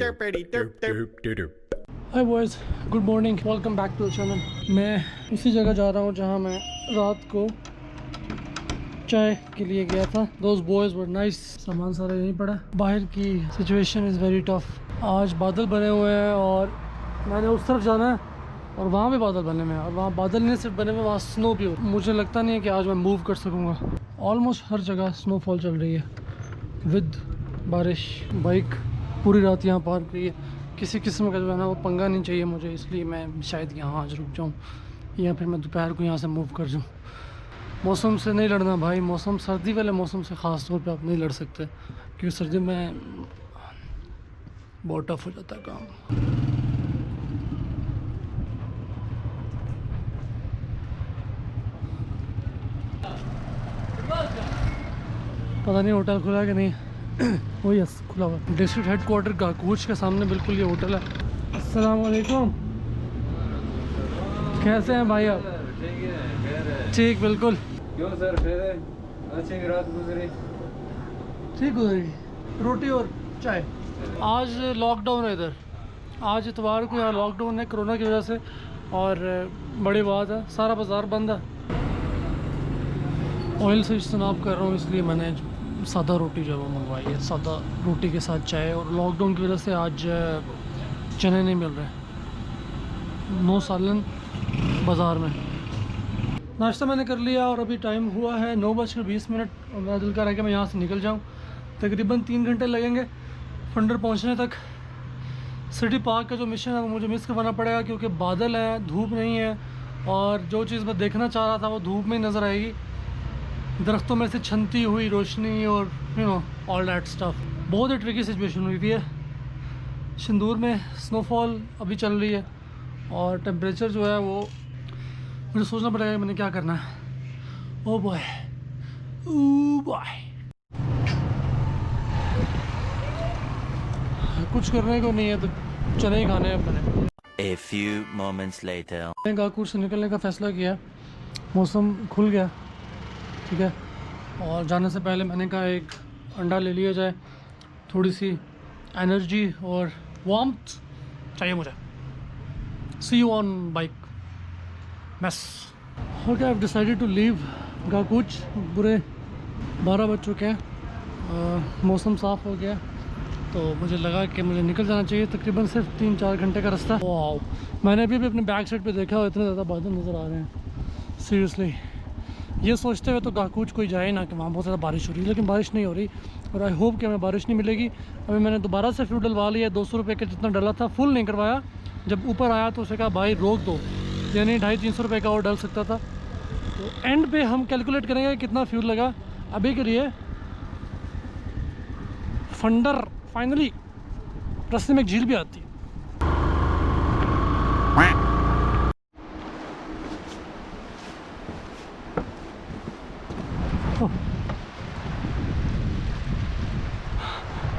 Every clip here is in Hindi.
Hi boys, good morning, welcome back to the channel. मैं उसी जगह जा रहा हूँ जहाँ मैं रात को चाय के लिए गया था। Those boys were nice. सामान सारा यहीं पड़ा। बाहर की सिचुएशन इज़ वेरी टफ। आज बादल बने हुए हैं और मैंने उस तरफ जाना है और वहाँ भी बादल बने हुए हैं और वहाँ बादल नहीं सिर्फ बने हुए, वहाँ स्नो भी हो। मुझे लगता नहीं है कि आज मैं मूव कर सकूँगा। ऑलमोस्ट हर जगह स्नोफॉल चल रही है विद बारिश। बाइक पूरी रात यहाँ पार्क रही है। किसी किस्म का जो है ना वो पंगा नहीं चाहिए मुझे, इसलिए मैं शायद यहाँ आज रुक जाऊँ या फिर मैं दोपहर को यहाँ से मूव कर जाऊँ। मौसम से नहीं लड़ना भाई। मौसम सर्दी वाले मौसम से ख़ास तौर पे आप नहीं लड़ सकते क्योंकि सर्दी में बहुत टफ हो जाता है काम। पता नहीं होटल खुला है कि नहीं। ओ यस, खुला हुआ। डिस्ट्रिक्ट हेडक्वार्टर गाकूच के सामने बिल्कुल ये होटल है। अस्सलाम वालेकुम, कैसे हैं भाई आप? ठीक बिल्कुल। क्यों सर, फिर अच्छी रात गुजरी? ठीक गुजरी, रोटी और चाय। आज लॉकडाउन है इधर। आज इतवार को यहाँ लॉकडाउन है कोरोना की वजह से और बड़ी बात है सारा बाज़ार बंद है। ऑयल से इस्तेमाल कर रहा हूँ इसलिए मैंने सादा रोटी जो है वो मंगवाई है। सादा रोटी के साथ चाय। और लॉकडाउन की वजह से आज चने नहीं मिल रहे। नो सालन बाज़ार में। नाश्ता मैंने कर लिया और अभी टाइम हुआ है 9:20 और मेरा दिल कर रहा है कि मैं यहाँ से निकल जाऊँ। तकरीबन 3 घंटे लगेंगे फंडर पहुँचने तक। सिटी पार्क का जो मिशन है वो मुझे मिस करवाना पड़ेगा क्योंकि बादल है, धूप नहीं है और जो चीज़ मैं देखना चाह रहा था वो धूप में ही नज़र आएगी। दरख्तों में से छनती हुई रोशनी और you know all that stuff. बहुत ही ट्रिकी सिचुएशन हुई हुई है। सिंदूर में स्नोफॉल अभी चल रही है और टेम्परेचर जो है वो मुझे सोचना पड़ेगा कि मैंने क्या करना है। ओ बॉय, ओ बॉय, कुछ करने को नहीं है तो चने ही खाने हैं मैंने। A few moments later. मैंने गाकूर से निकलने का फ़ैसला किया। मौसम खुल गया, ठीक है, और जाने से पहले मैंने कहा एक अंडा ले लिया जाए। थोड़ी सी एनर्जी और वार्मथ चाहिए मुझे। See you on bike mess. Okay, I have decided to leave Gakuch. बुरे 12 बज चुके हैं। मौसम साफ़ हो गया तो मुझे लगा कि मुझे निकल जाना चाहिए। तकरीबन सिर्फ 3-4 घंटे का रास्ता। वाओ, मैंने अभी भी अपने बैक साइड पे देखा और इतने ज़्यादा बादल नज़र आ रहे हैं। सीरियसली ये सोचते हुए तो गाकूच कोई जाए ना कि वहाँ बहुत ज़्यादा बारिश हो रही है, लेकिन बारिश नहीं हो रही और आई होप कि हमें बारिश नहीं मिलेगी। अभी मैंने दोबारा से फ्यूल डलवा लिया। 200 रुपये का जितना डला था फुल नहीं करवाया। जब ऊपर आया तो उसे कहा भाई रोक दो, यानी 250-300 रुपये का और डल सकता था। तो एंड पे हम कैलकुलेट करेंगे कितना फ्यूल लगा। अभी के लिए फंडर फाइनली रास्ते में एक झील भी आती है।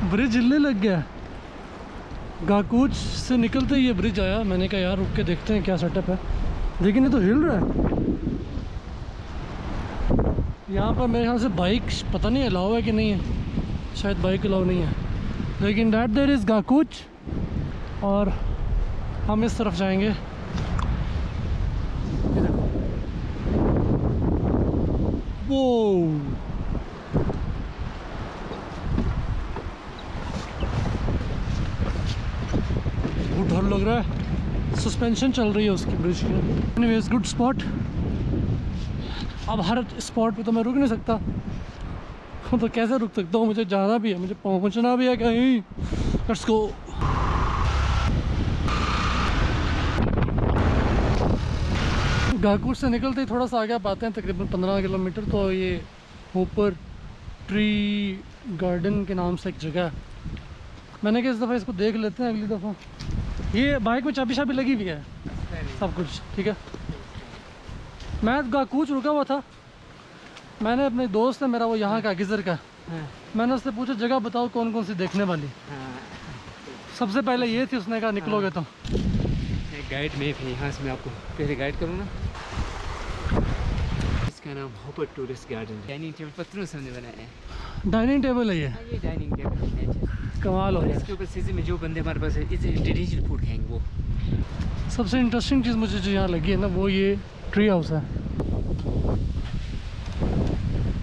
ब्रिज हिलने लग गया। गाकूच से निकलते ही ये ब्रिज आया। मैंने कहा यार रुक के देखते हैं क्या सेटअप है, लेकिन ये तो हिल रहा है। यहाँ पर मेरे ख्याल से बाइक पता नहीं अलाउ है कि नहीं है, शायद बाइक अलाउ नहीं है, लेकिन दैट देयर इज़ गाकूच और हम इस तरफ जाएंगे। वो बहुत डर लग रहा है। सस्पेंशन चल रही है उसकी ब्रिज की। Anyways good spot. अब हर स्पॉट पे तो मैं रुक नहीं सकता। तो कैसे रुक सकता हूँ? मुझे जाना भी है, मुझे पहुँचना भी है कहीं। Let's go. गाकूच से निकलते ही थोड़ा सा आगे पाते हैं, तकरीबन 15 किलोमीटर। तो ये ऊपर ट्री गार्डन के नाम से एक जगह है। मैंने कहा इस दफ़ा इसको देख लेते हैं, अगली दफ़ा। ये बाइक में चाबी शाबी लगी हुई है, सब कुछ ठीक है। मैं गाकूच रुका हुआ था। मैंने अपने दोस्त है मेरा, वो यहाँ का गिजर का, मैंने उससे पूछा जगह बताओ कौन कौन सी देखने वाली। सबसे पहले ये थी, उसने कहा निकलोगे तो गाइड में भी यहाँ से मैं आपको पहले गाइड करूँ ना। इसका नाम hopper tourist garden, dining table पत्थरों से हमने बनाया है। डाइनिंग टेबल है ये, ये डाइनिंग टेबल है। कमाल हो और गया। इसके ऊपर सीजन में जो बंदे हमारे पास है, इसे ट्रेडिशनल फूड खाएंगे वो। सबसे इंटरेस्टिंग चीज़ मुझे जो यहाँ लगी है ना, वो ये ट्री हाउस है।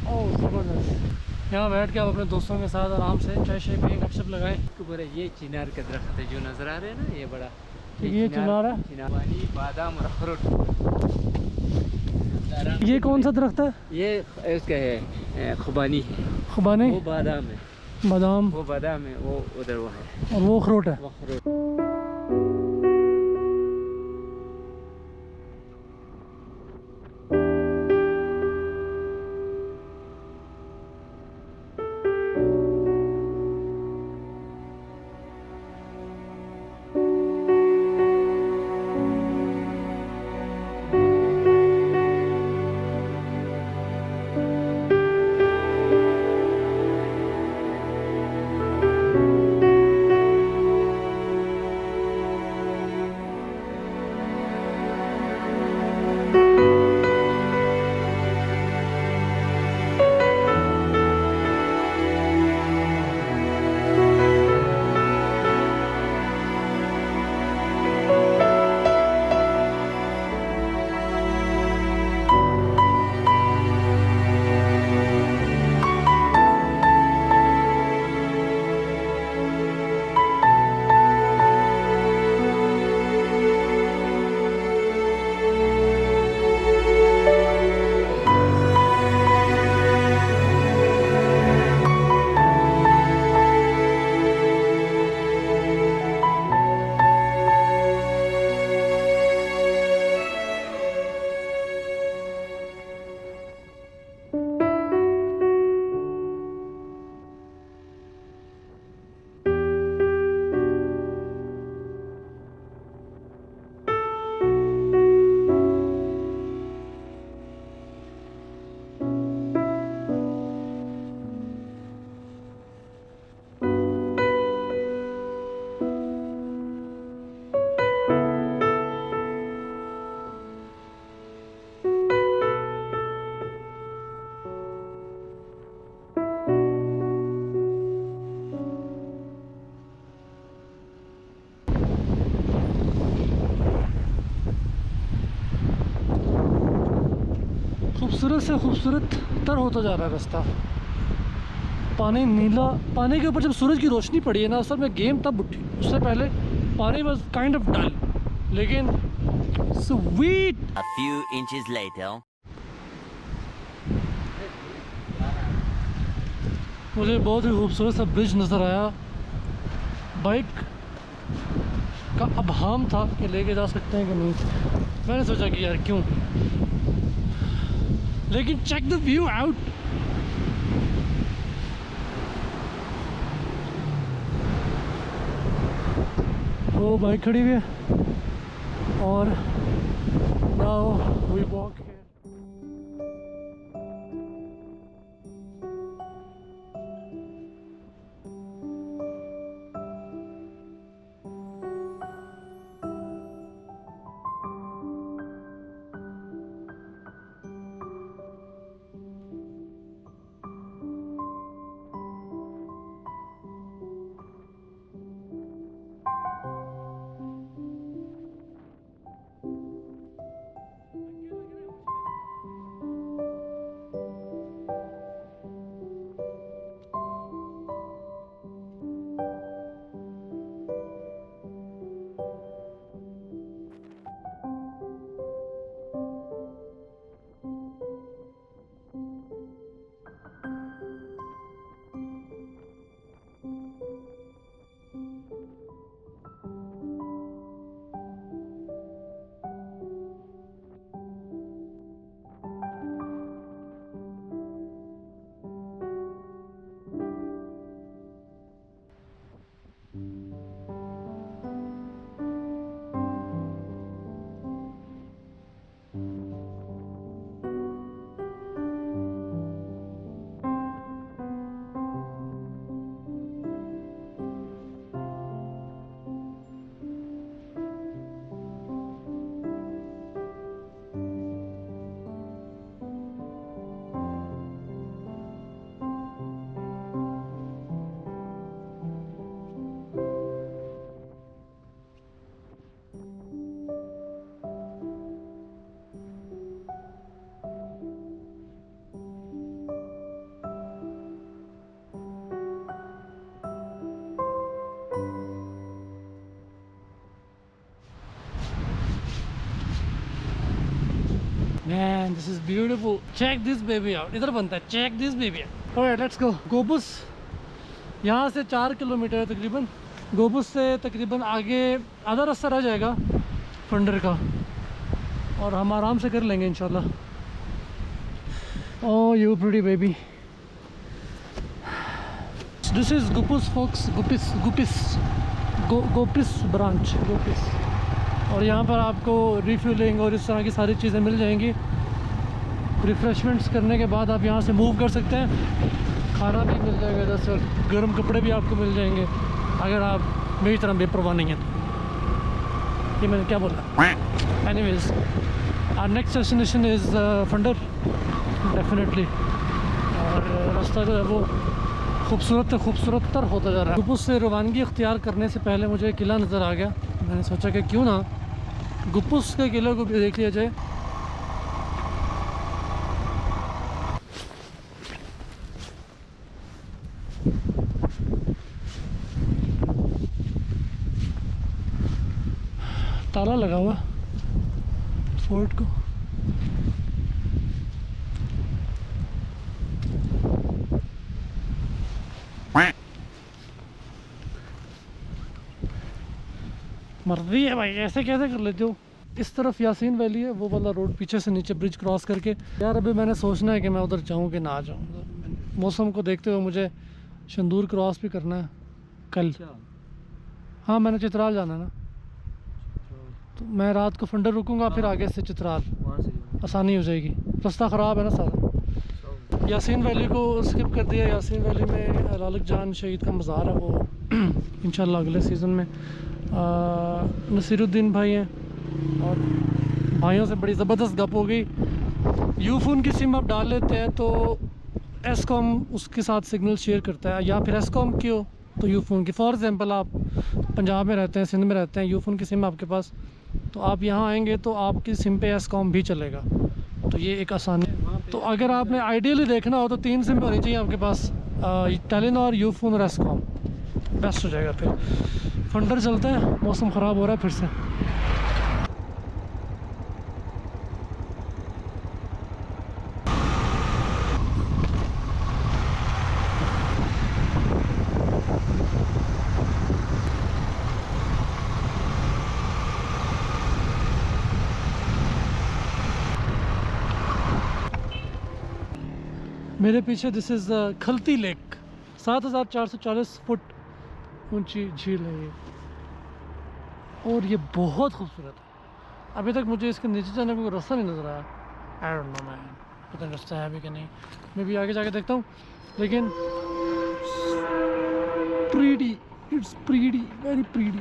ओह ज़बरदस्त। यहाँ बैठ के आप अपने दोस्तों के साथ आराम से चाय शाय पिएं, गपशप लगाएं। इसके ऊपर ये चिनार का दरख्त है जो नज़र आ रहा है ना, ये बड़ा। ये चिनार है। चिनार, बादाम और अखरोट। ये कौन सा दरख्त है? ये इसका है खुबानी, खुबानी, वो बादाम है, बादाम, वो बादाम है, वो उधर वो है, और वो अखरोट है। वो अखरोट। खूबसूरत से खूबसूरत तर होता जा रहा है रास्ता। पानी नीला, पानी के ऊपर जब सूरज की रोशनी पड़ी है ना, असल में गेम तब उठी। उससे पहले पानी वाज काइंड ऑफ डल, लेकिन sweet. A few inches later. मुझे बहुत ही खूबसूरत सा ब्रिज नज़र आया। बाइक का अभाम था कि लेके जा सकते हैं कि नहीं। मैंने सोचा कि यार क्यों, लेकिन चेक द व्यू आउट। वो बाइक खड़ी हुई है और now we walk here. Man, this is beautiful, check this baby out, इधर बनता है, check this baby out. Alright let's go. Gupis यहाँ से 4 किलोमीटर है तकरीबन। गोबुस से तकरीबन आगे आधा रास्ता रह जाएगा फंडर का, और हम आराम से कर लेंगे इंशाल्लाह। Oh you pretty baby, this is Gupis folks, Gupis branch, Gupis. और यहाँ पर आपको रिफ्यूलिंग और इस तरह की सारी चीज़ें मिल जाएंगी। रिफ़्रेशमेंट्स करने के बाद आप यहाँ से मूव कर सकते हैं। खाना भी मिल जाएगा इधर से, गर्म कपड़े भी आपको मिल जाएंगे अगर आप मेरी तरह बेपरवाह नहीं है तो। ये मैंने क्या बोला? Anyways our next destination is Phander definitely. और रास्ता जो है वो खूबसूरत तर होता जा रहा है। गुपुस से रवानगी अख्तियार करने से पहले मुझे एक किला नज़र आ गया। मैंने सोचा कि क्यों ना गुपुस के किले को भी देख लिया जाए। ताला लगा हुआ फोर्ट को। मर्जी है भाई, ऐसे कैसे कर लेते हो। इस तरफ यासीन वैली है, वो वाला रोड पीछे से नीचे ब्रिज क्रॉस करके। यार अभी मैंने सोचना है कि मैं उधर जाऊँ कि ना जाऊँ। मौसम को देखते हुए मुझे शंदूर क्रॉस भी करना है कल। हाँ मैंने चित्राल जाना है ना, तो मैं रात को फंडर रुकूंगा, फिर आगे से चित्राल, आसानी हो जाएगी। रास्ता ख़राब है ना सारा। यासीन वैली को स्किप कर दिया। यासीन वैली में लालक जान शहीद का मज़ार है, वो इंशाल्लाह अगले सीज़न में। नसीरुद्दीन भाई हैं और भाइयों से बड़ी ज़बरदस्त गप हो गई। यूफोन की सिम आप डाल लेते हैं तो एसकॉम उसके साथ सिग्नल शेयर करता है, या फिर एसकॉम की हो तो यूफोन की। फॉर एग्ज़ाम्पल आप पंजाब में रहते हैं, सिंध में रहते हैं, यूफोन की सिम आपके पास, तो आप यहाँ आएंगे तो आपकी सिम पे एसकॉम भी चलेगा। तो ये एक आसानी। तो अगर आपने आइडियली देखना हो तो 3 सिम होनी चाहिए आपके पास, टेलीनॉर, यूफोन और एसकॉम, बेस्ट हो जाएगा। फिर फंडर चलते हैं, मौसम ख़राब हो रहा है फिर से। मेरे पीछे दिस इज़ खलती लेक, 7440 फुट ऊंची झील है ये, और ये बहुत खूबसूरत है। अभी तक मुझे इसके नीचे जाने का कोई रास्ता नहीं नज़र आया। आई डोंट नो मैन, पता नहीं रास्ता है भी कि नहीं, मैं भी आगे जाके देखता हूँ। लेकिन pretty, it's pretty, very pretty.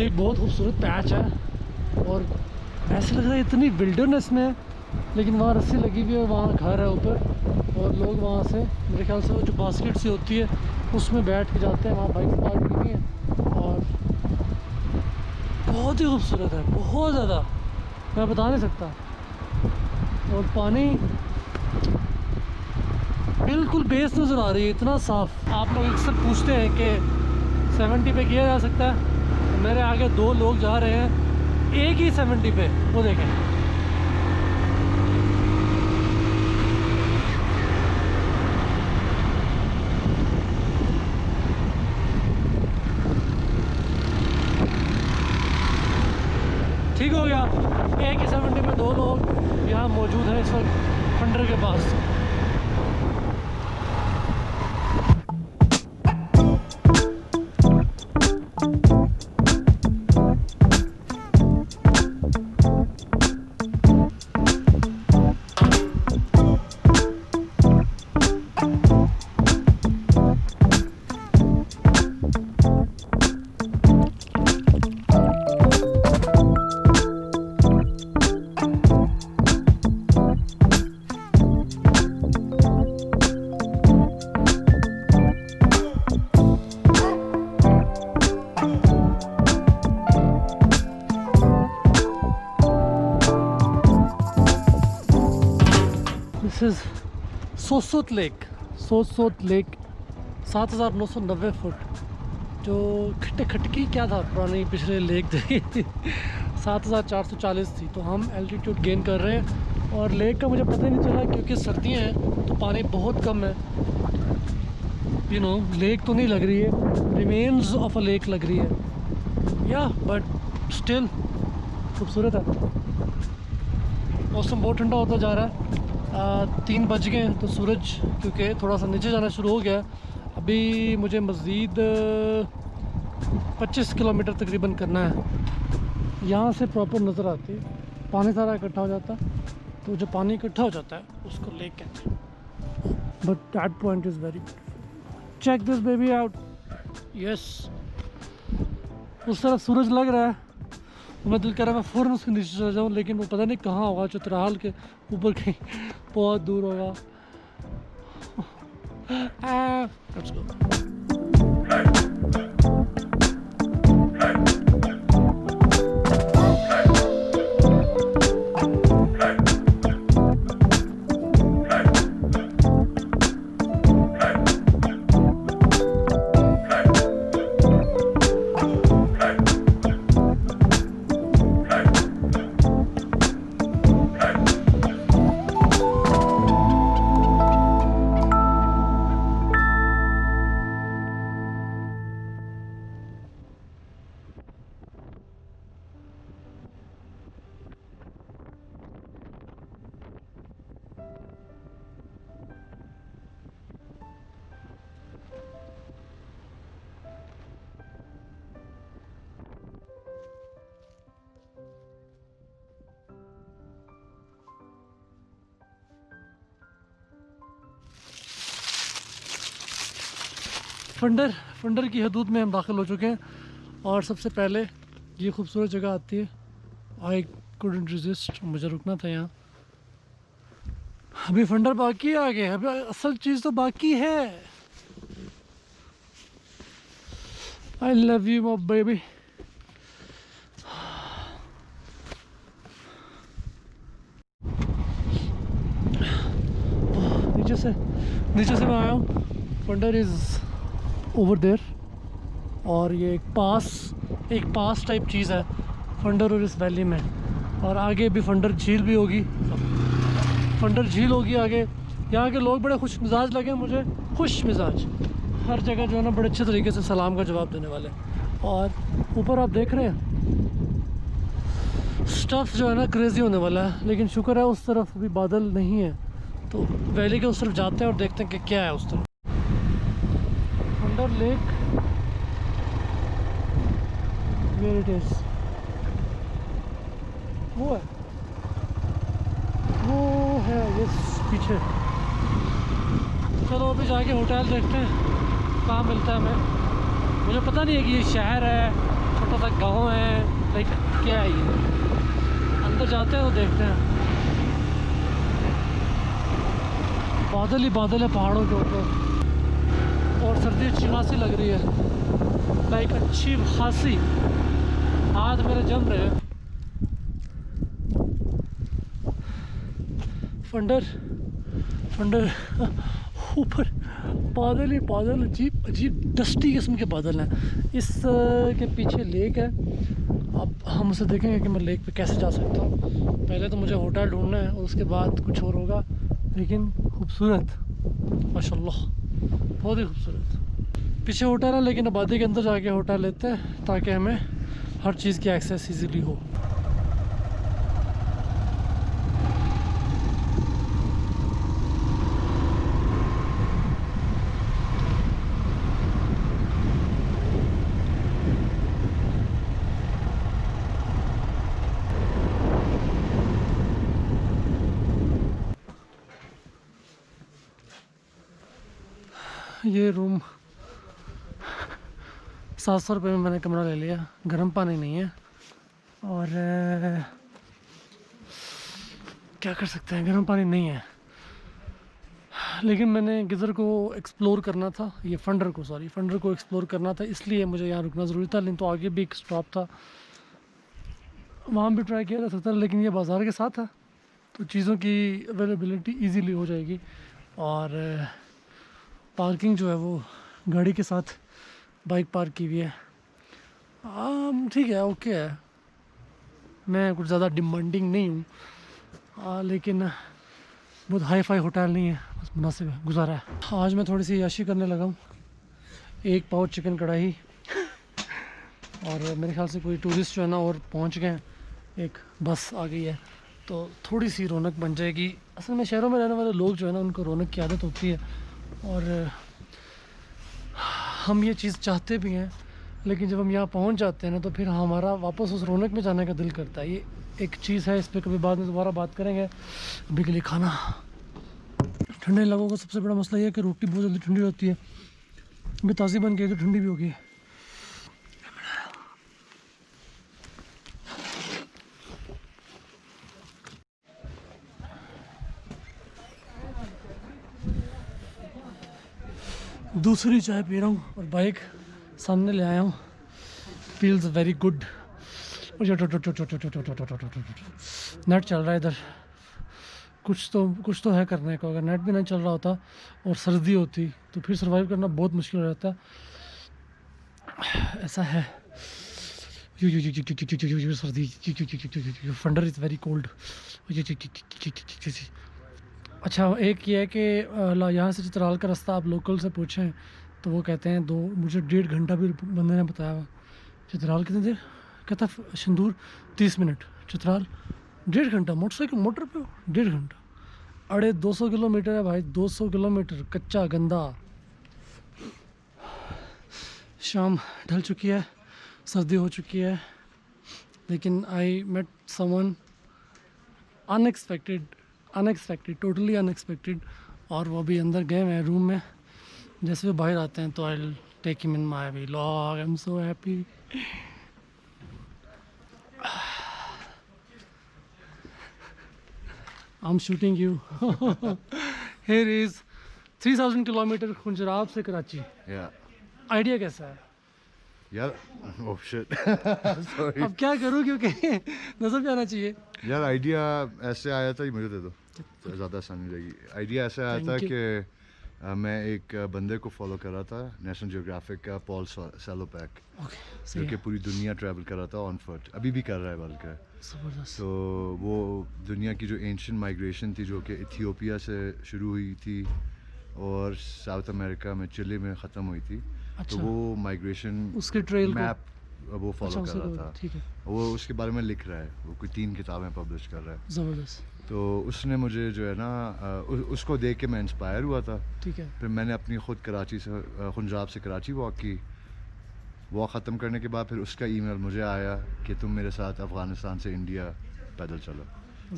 ये एक बहुत खूबसूरत पैच है और ऐसे लग रहा है इतनी विल्डरनेस में है, लेकिन वहाँ रस्सी लगी हुई है, वहाँ घर है ऊपर और लोग वहाँ से मेरे ख्याल से वो जो बास्केट सी होती है उसमें बैठ के जाते हैं, वहाँ बाइक पार्क की हुई है और बहुत ही खूबसूरत है, बहुत ज़्यादा, मैं बता नहीं सकता। और पानी बिल्कुल बेस नज़र आ रही है, इतना साफ़। आप लोग अक्सर पूछते हैं कि 70 पे किया जा सकता है, तो मेरे आगे 2 लोग जा रहे हैं एक ही 70 पे, वो देखें। ठीक हो गया, एक ही 70 पे 2 लोग यहाँ मौजूद हैं इस वक्त फंडर के पास। This is Sosot lake, Sosot lake 7990 foot, जो खटकी क्या था पुरानी पिछले लेक थी 7440 थी। तो हम एल्टीट्यूड गेन कर रहे हैं और लेक का मुझे पता ही नहीं चला क्योंकि सर्दियाँ हैं तो पानी बहुत कम है। यू नो, लेक तो नहीं लग रही है, रिमेन्स ऑफ अ लेक लग रही है या, बट स्टिल खूबसूरत है। मौसम बहुत ठंडा होता जा रहा है, 3 बज गए हैं तो सूरज क्योंकि थोड़ा सा नीचे जाना शुरू हो गया। अभी मुझे मज़ीद 25 किलोमीटर तकरीबन करना है, यहाँ से प्रॉपर नज़र आती है, पानी सारा इकट्ठा हो जाता है, तो जो पानी इकट्ठा हो जाता है उसको लेक कहते हैं। But that point is very beautiful, check this baby out. Yes, उस तरफ सूरज लग रहा है, मैं दिल कर रहा है मैं फ़ौरन उसके नीचे चला जाऊँ, लेकिन वो पता नहीं कहाँ होगा, चित्राल के ऊपर कहीं बहुत दूर होगा। Let's go. फंडर की हदूद में हम दाखिल हो चुके हैं और सबसे पहले ये खूबसूरत जगह आती है। आई कुडंट रेजिस्ट, मुझे रुकना था यहाँ। अभी फंडर बाकी है आगे, अभी असल चीज़ तो बाकी है। I love you my baby. नीचे से मैं आया हूँ, फंडर इज़ ओवर देयर और ये एक पास टाइप चीज़ है फंडर और इस वैली में, और आगे भी फंडर झील भी होगी, फंडर झील होगी आगे। यहाँ के लोग बड़े खुश मिजाज लगे मुझे, खुश मिजाज, हर जगह जो है ना बड़े अच्छे तरीके से सलाम का जवाब देने वाले। और ऊपर आप देख रहे हैं स्टफ़ जो है ना क्रेज़ी होने वाला है, लेकिन शुक्र है उस तरफ अभी बादल नहीं है, तो वैली के उस तरफ जाते हैं और देखते हैं कि क्या है उस तरफ। Phander lake, where it is, वो है ये पीछे। चलो अभी जाके होटल देखते हैं कहाँ मिलता है हमें। मुझे पता नहीं है कि ये शहर है लगता था गांव है, लाइक क्या है ये। अंदर जाते हैं तो देखते हैं, बादल ही बादल है पहाड़ों के ऊपर, और सर्दी अच्छी खासी लग रही है, लाइक अच्छी खासी। हाथ मेरे जम रहे हैं। फंडर फंडर ऊपर बादल ही बादल, अजीब अजीब डस्टी किस्म के बादल हैं। इस के पीछे लेक है। अब हम उसे देखेंगे कि मैं लेक पे कैसे जा सकता हूँ। पहले तो मुझे होटल ढूंढना है और उसके बाद कुछ और होगा, लेकिन खूबसूरत माशाल्लाह, बहुत ही खूबसूरत। पीछे होटल है लेकिन आबादी के अंदर जाके होटल लेते हैं ताकि हमें हर चीज़ की एक्सेस ईजीली हो। ये रूम 700 रुपये में मैंने कमरा ले लिया। गर्म पानी नहीं है और क्या कर सकते हैं, गर्म पानी नहीं है। लेकिन मैंने गिज़र को एक्सप्लोर करना था, ये फंडर को एक्सप्लोर करना था, इसलिए मुझे यहाँ रुकना ज़रूरी था। नहीं तो आगे भी एक स्टॉप था, वहाँ भी ट्राई किया जा सकता है, लेकिन ये बाज़ार के साथ है तो चीज़ों की अवेलेबिलिटी ईजीली हो जाएगी। और पार्किंग जो है वो गाड़ी के साथ बाइक पार्क की हुई है। ठीक है, ओके है, मैं कुछ ज़्यादा डिमांडिंग नहीं हूँ, लेकिन बहुत हाई फाई होटल नहीं है, बस मुनासिब है, गुजारा है। आज मैं थोड़ी सी याशी करने लगा हूँ। 1 पाव चिकन कढ़ाई और मेरे ख्याल से कोई टूरिस्ट जो है ना और पहुँच गए हैं, एक बस आ गई है तो थोड़ी सी रौनक बन जाएगी। असल में शहरों में रहने वाले लोग जो है ना उनको रौनक की आदत होती है और हम ये चीज़ चाहते भी हैं, लेकिन जब हम यहाँ पहुँच जाते हैं ना तो फिर हमारा वापस उस रौनक में जाने का दिल करता है। ये एक चीज़ है, इस पर कभी बाद में दोबारा बात करेंगे। अभी के लिए खाना। ठंडे इलाकों का सबसे बड़ा मसला ये है कि रोटी बहुत जल्दी ठंडी होती है। अभी ताज़ी बन गई तो ठंडी भी होगी। दूसरी चाय पी रहा हूँ और बाइक सामने ले आया हूँ। Feels very good. नेट चल रहा है इधर, कुछ तो है करने को। अगर नेट भी नहीं चल रहा होता और सर्दी होती तो फिर सर्वाइव करना बहुत मुश्किल हो जाता। ऐसा है। सर्दी, फंडर इज़ वेरी कोल्ड। अच्छा, एक ये है कि यहाँ से चित्राल का रास्ता आप लोकल से पूछें तो वो कहते हैं मुझे 1.5 घंटा भी बंदे ने बताया हुआ। चित्राल कितनी देर कहता, सिंदूर 30 मिनट, चित्राल 1.5 घंटा, मोटरसाइकिल मोटर पे 1.5 घंटा। अरे 200 किलोमीटर है भाई, 200 किलोमीटर कच्चा गंदा। शाम ढल चुकी है, सर्दी हो चुकी है, लेकिन I met someone unexpected, totally unexpected. और वो भी अंदर गए हुए हैं रूम में। जैसे वो बाहर आते हैं तो I will take him in my vlog. I am so happy. I am shooting you. Here is 3000 kilometre Khunjerab से कराची। आइडिया कैसा है यार? Oh shit, sorry. अब क्या करूँ, क्योंकि नजर भी आना चाहिए यार आइडिया ऐसे आया था, मुझे दे दो तो ज़्यादा आसानी रहेगी। आइडिया ऐसे आया था कि मैं एक बंदे को फॉलो कर रहा था, नेशनल जियोग्राफिक का, पॉल सैलोपैक, जो कि पूरी दुनिया ट्रैवल कर रहा था ऑन फुट, अभी भी कर रहा है बल्कि। ज़बरदस्त। तो वो दुनिया की जो एंशियंट माइग्रेशन थी, जो कि इथियोपिया से शुरू हुई थी और साउथ अमेरिका में चिली में ख़त्म हुई थी। अच्छा, तो वो माइग्रेशन उसके ट्रेल मैप वो फॉलो कर रहा था। ठीक है, वो उसके बारे में लिख रहा है, वो कोई 3 किताबें पब्लिश कर रहा है। ज़बरदस्त। तो उसने मुझे जो है ना उसको देख के मैं इंस्पायर हुआ था। ठीक है, फिर मैंने अपनी ख़ुद कराची से खुंजाब से कराची वॉक की। वॉक ख़त्म करने के बाद फिर उसका ईमेल मुझे आया कि तुम मेरे साथ अफ़गानिस्तान से इंडिया पैदल चलो।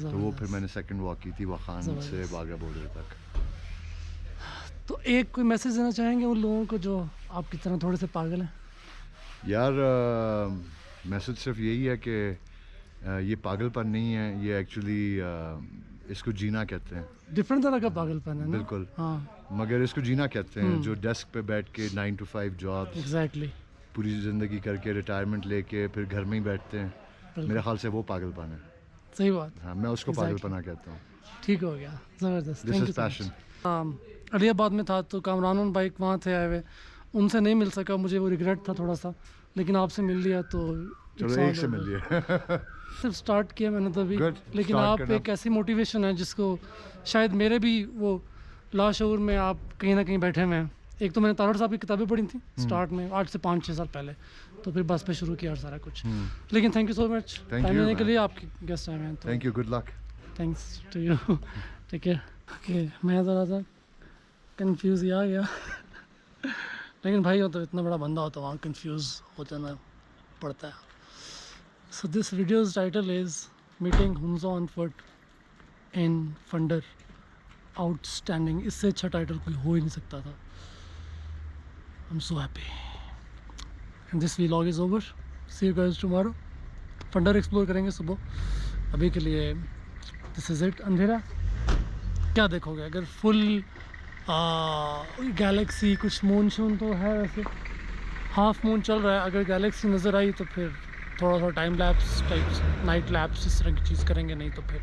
तो वो फिर मैंने सेकंड वॉक की थी वखान से बागा बॉर्डर तक। तो एक कोई मैसेज देना चाहेंगे उन लोगों को जो आपकी तरह थोड़े से पागल हैं? यार मैसेज सिर्फ यही है कि ये पागलपन नहीं है, ये एक्चुअली इसको जीना कहते हैं। डिफरेंट तरह का पागलपन है ना। बिल्कुल। हाँ मगर इसको जीना कहते हैं, जो डेस्क पे बैठ के 9 to 5 जॉब्स एग्जैक्टली। पूरी ज़िंदगी करके रिटायरमेंट लेके फिर घर में ही बैठते हैं, मेरे ख्याल से वो पागलपन है। सही बात। हाँ, मैं उसको पागलपना कहता हूँ। ठीक हो गया, ज़बरदस्त। This is passion. अलियाबाद में था तो कामरान बाइक वहाँ थे आए हुए, उनसे नहीं मिल सका, मुझे वो रिग्रेट था थोड़ा सा, लेकिन आपसे मिल लिया तो चलो एक से मिल लिया। सिर्फ स्टार्ट किया मैंने तो अभी। Good, लेकिन start आप करना। एक ऐसी मोटिवेशन है जिसको शायद मेरे भी वो लाशऊर में आप कहीं ना कहीं बैठे हुए हैं। एक तो मैंने तारड़ साहब की किताबें पढ़ी थी स्टार्ट में, आज से 5-6 साल पहले, तो फिर बस पे शुरू किया सारा कुछ। लेकिन thank you so much Thank time you, देने के man. लिए, आपके गेस्ट आए हैं तो thank you, good luck. Thanks to you. ठीक है, ओके। मैं ज़रा सा कंफ्यूज ही आ गया। लेकिन भाई हो तो इतना बड़ा बंदा हो तो वहाँ कंफ्यूज हो जाना पड़ता है। So this video's title is meeting Hamza on foot in Phander, outstanding. इससे अच्छा टाइटल कोई हो ही नहीं सकता था। I am so happy and this vlog is over. See you guys tomorrow. Phander explore करेंगे सुबह। अभी के लिए दिस इज़ इट। अंधेरा क्या देखोगे, अगर फुल गैलेक्सी, कुछ मून शून तो है, वैसे हाफ मून चल रहा है। अगर गैलेक्सी नज़र आई तो फिर थोड़ा सा time lapse types, night lapse इस तरह की चीज़ करेंगे, नहीं तो फिर